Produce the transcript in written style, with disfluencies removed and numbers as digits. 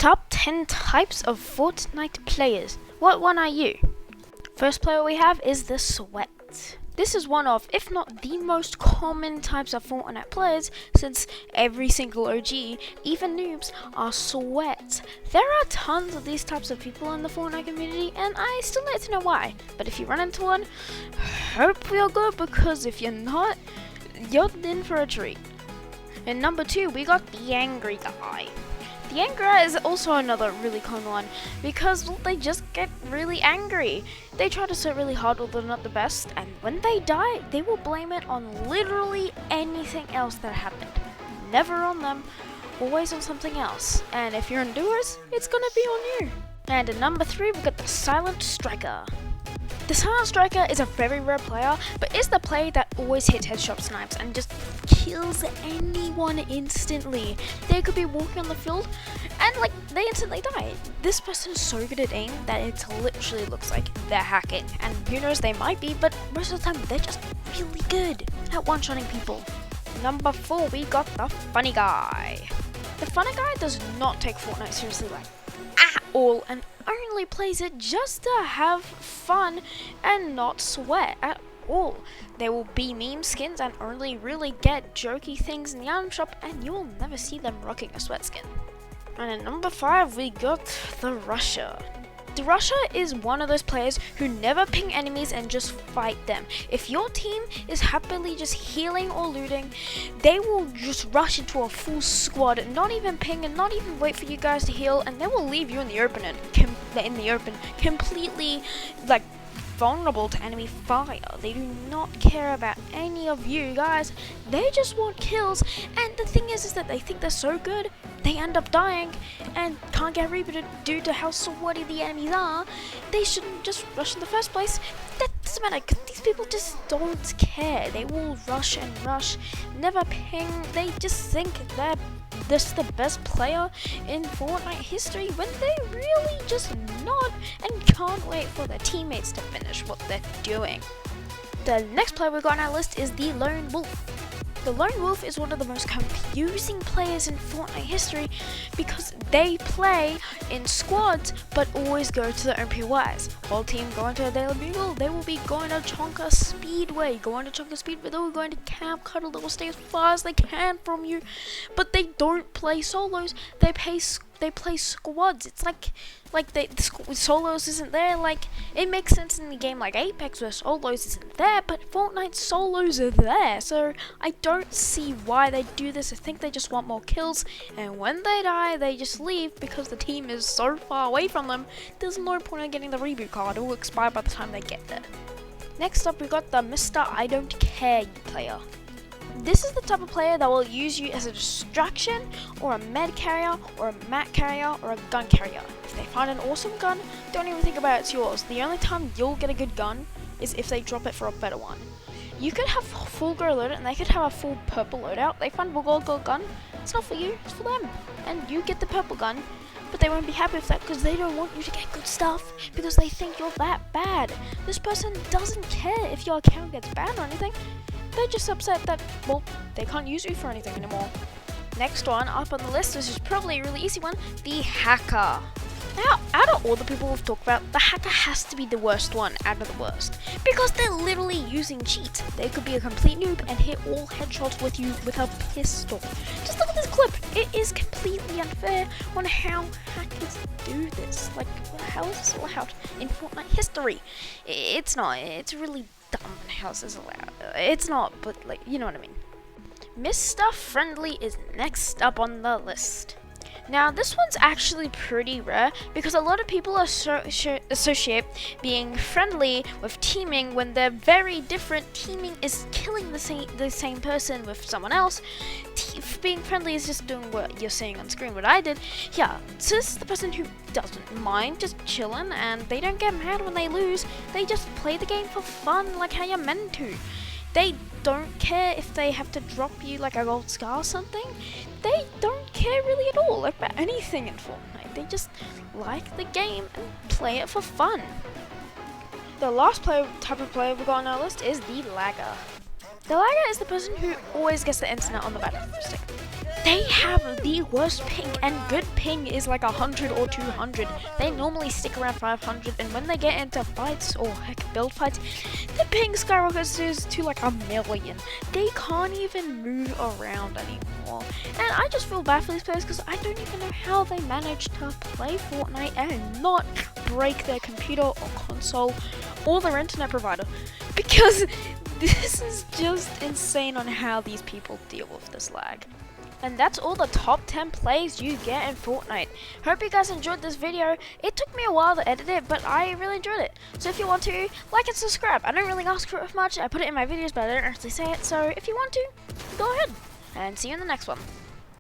Top 10 types of Fortnite players. What one are you? First player we have is the Sweat. This is one of, if not the most common types of Fortnite players, since every single OG, even noobs, are Sweat. There are tons of these types of people in the Fortnite community, and I still like to know why. But if you run into one, hope you're good, because if you're not, you're in for a treat. And number 2, we got the Angry Guy. The Angry Guy is also another really common one, because they just get really angry. They try to sit really hard, although not the best, and when they die, they will blame it on literally anything else that happened. Never on them, always on something else. And if you're endurers, it's gonna be on you. And at number 3, we got the Silent Striker. The Silent Striker is a very rare player, but is the player that always hits headshot snipes and just kills anyone instantly. They could be walking on the field and they instantly die. This person is so good at aim that it literally looks like they're hacking. And who knows, they might be, but most of the time they're just really good at one-shotting people. Number 4, we got the Funny Guy. The Funny Guy does not take Fortnite seriously at all, and only plays it just to have fun and not sweat at all. They will be meme skins and only really get jokey things in the item shop, and you will never see them rocking a sweat skin. And at number 5, we got the Rusher. The Rusher is one of those players who never ping enemies and just fight them. If your team is happily just healing or looting, they will just rush into a full squad, not even ping and not even wait for you guys to heal, and they will leave you in the open completely vulnerable to enemy fire. They do not care about any of you guys. They just want kills, and the thing is that they think they're so good, they end up dying and can't get rebooted due to how sweaty the enemies are. They shouldn't just rush in the first place. That doesn't matter, because these people just don't care. They will rush and rush, never ping. They just think they're the best player in Fortnite history, when they really just not, and can't wait for their teammates to finish what they're doing. The next player we got on our list is the Lone Wolf. The Lone Wolf is one of the most confusing players in Fortnite history, because they play in squads but always go to the OPYs. Whole team going to a Daily Bugle, they will be going to Chonka Speedway. They will going to Camp Cuddle, they will stay as far as they can from you. But they don't play solos, they play squads. It's like the solos isn't there. It makes sense in the game like Apex where solos isn't there, but Fortnite solos are there. So I don't see why they do this. I think they just want more kills, and when they die, they just leave because the team is so far away from them. There's no point in getting the reboot card. It will expire by the time they get there. Next up, we got the Mr. I Don't Care player. This is the type of player that will use you as a distraction, or a med carrier, or a mat carrier, or a gun carrier. If they find an awesome gun, don't even think about it's yours. The only time you'll get a good gun is if they drop it for a better one. You could have full grow loadout, and they could have a full purple loadout. They find a gold gun, it's not for you, it's for them. And you get the purple gun, but they won't be happy with that because they don't want you to get good stuff, because they think you're that bad. This person doesn't care if your account gets banned or anything. They're just upset that, well, they can't use you for anything anymore. Next one up on the list, this is probably a really easy one, the Hacker. Now, out of all the people we've talked about, the Hacker has to be the worst one out of the worst, because they're literally using cheats. They could be a complete noob and hit all headshots with you with a pistol. Just look at this clip. It is completely unfair on how hackers do this. How is this allowed in Fortnite history? It's not. It's really dumb how this is allowed. It's not, but you know what I mean. Mr. Friendly is next up on the list. Now, this one's actually pretty rare, because a lot of people associate being friendly with teaming when they're very different. Teaming is killing the same person with someone else. Being friendly is just doing what you're seeing on screen, what I did. Yeah, so this is the person who doesn't mind just chilling, and they don't get mad when they lose. They just play the game for fun, like how you're meant to. They don't care if they have to drop you like a gold scar or something. They don't care really at all about anything in Fortnite. They just like the game and play it for fun. The last type of player we got on our list is the Lagger. The Lagger is the person who always gets the internet on the battle stick. They have the worst ping, and good ping is like 100 or 200. They normally stick around 500, and when they get into fights, or heck, build fights, the ping skyrockets to like 1,000,000. They can't even move around anymore. And I just feel bad for these players because I don't even know how they manage to play Fortnite and not break their computer or console or their internet provider. Because this is just insane on how these people deal with this lag. And that's all the top 10 plays you get in Fortnite. Hope you guys enjoyed this video. It took me a while to edit it, but I really enjoyed it. So if you want to, like and subscribe. I don't really ask for it much. I put it in my videos, but I don't actually say it. So if you want to, go ahead. And see you in the next one.